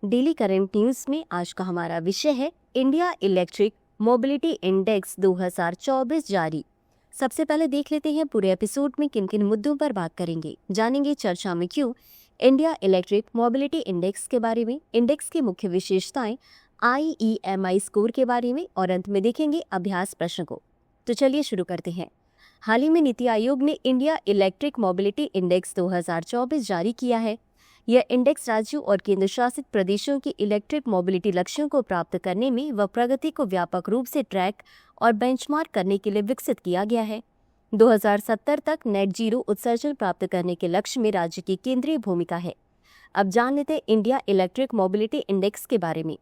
Daily current news में आज का हमारा विषय है इंडिया इलेक्ट्रिक मोबिलिटी इंडेक्स 2024 जारी। सबसे पहले देख लेते हैं पूरे एपिसोड में किन किन मुद्दों पर बात करेंगे। जानेंगे चर्चा में क्यों इंडिया इलेक्ट्रिक मोबिलिटी इंडेक्स के बारे में, इंडेक्स की मुख्य विशेषताएं, IEMI स्कोर के बारे में और अंत में देखेंगे अभ्यास प्रश्न को। तो चलिए शुरू करते हैं। हाल ही में नीति आयोग ने इंडिया इलेक्ट्रिक मोबिलिटी इंडेक्स 2024 जारी किया है। यह इंडेक्स राज्यों और केंद्र शासित प्रदेशों की इलेक्ट्रिक मोबिलिटी लक्ष्यों को प्राप्त करने में व प्रगति को व्यापक रूप से ट्रैक और बेंचमार्क करने के लिए विकसित किया गया है। 2070 तक नेट जीरो उत्सर्जन प्राप्त करने के लक्ष्य में राज्य की केंद्रीय भूमिका है। अब जान लेते हैं इंडिया इलेक्ट्रिक मोबिलिटी इंडेक्स के बारे में।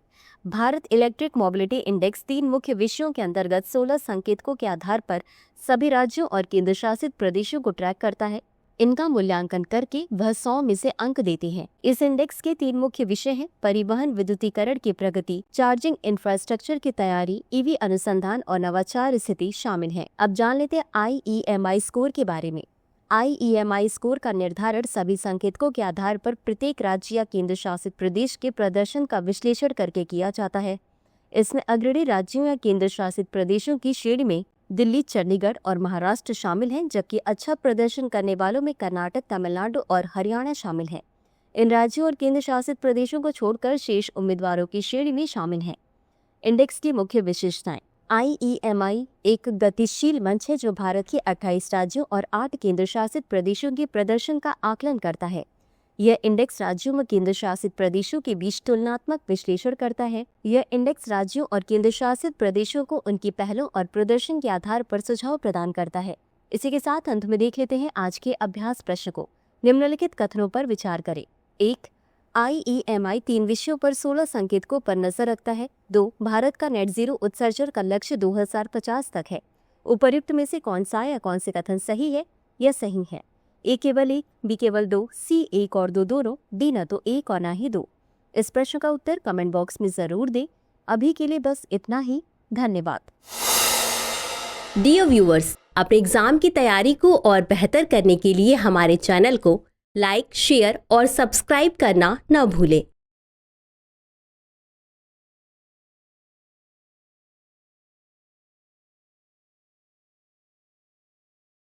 भारत इलेक्ट्रिक मोबिलिटी इंडेक्स 3 मुख्य विषयों के अंतर्गत 16 संकेतकों के आधार पर सभी राज्यों और केंद्र शासित प्रदेशों को ट्रैक करता है। इनका मूल्यांकन करके वह 100 में से अंक देते हैं। इस इंडेक्स के 3 मुख्य विषय हैं: परिवहन विद्युतीकरण की प्रगति, चार्जिंग इंफ्रास्ट्रक्चर की तैयारी, ईवी अनुसंधान और नवाचार स्थिति शामिल है। अब जान लेते हैं IEMI स्कोर के बारे में। IEMI स्कोर का निर्धारण सभी संकेतकों के आधार पर प्रत्येक राज्य या केंद्र शासित प्रदेश के प्रदर्शन का विश्लेषण करके किया जाता है। इसमें अग्रणी राज्यों या केंद्र शासित प्रदेशों की श्रेणी में दिल्ली, चंडीगढ़ और महाराष्ट्र शामिल हैं, जबकि अच्छा प्रदर्शन करने वालों में कर्नाटक, तमिलनाडु और हरियाणा शामिल हैं। इन राज्यों और केंद्र शासित प्रदेशों को छोड़कर शेष उम्मीदवारों की श्रेणी में शामिल हैं। इंडेक्स की मुख्य विशेषताएं। IEMI एक गतिशील मंच है जो भारत के 28 राज्यों और 8 केंद्र शासित प्रदेशों के प्रदर्शन का आकलन करता है। यह इंडेक्स राज्यों व केंद्र शासित प्रदेशों के बीच तुलनात्मक विश्लेषण करता है। यह इंडेक्स राज्यों और केंद्र शासित प्रदेशों को उनकी पहलों और प्रदर्शन के आधार पर सुझाव प्रदान करता है। इसी के साथ अंत में देख लेते हैं आज के अभ्यास प्रश्न को। निम्नलिखित कथनों पर विचार करें। 1. IEMI 3 विषयों पर 16 संकेतकों पर नजर रखता है। 2. भारत का नेट जीरो उत्सर्जन का लक्ष्य 2050 तक है। उपर्युक्त में से कौन सा या कौन से कथन सही है या सही है? A केवल 1, B केवल 2, C 1 और 2 दोनों, D न तो 1 और न ही 2। इस प्रश्न का उत्तर कमेंट बॉक्स में जरूर दें। अभी के लिए बस इतना ही। धन्यवाद। डियर व्यूअर्स, अपने एग्जाम की तैयारी को और बेहतर करने के लिए हमारे चैनल को लाइक, शेयर और सब्सक्राइब करना न भूलें।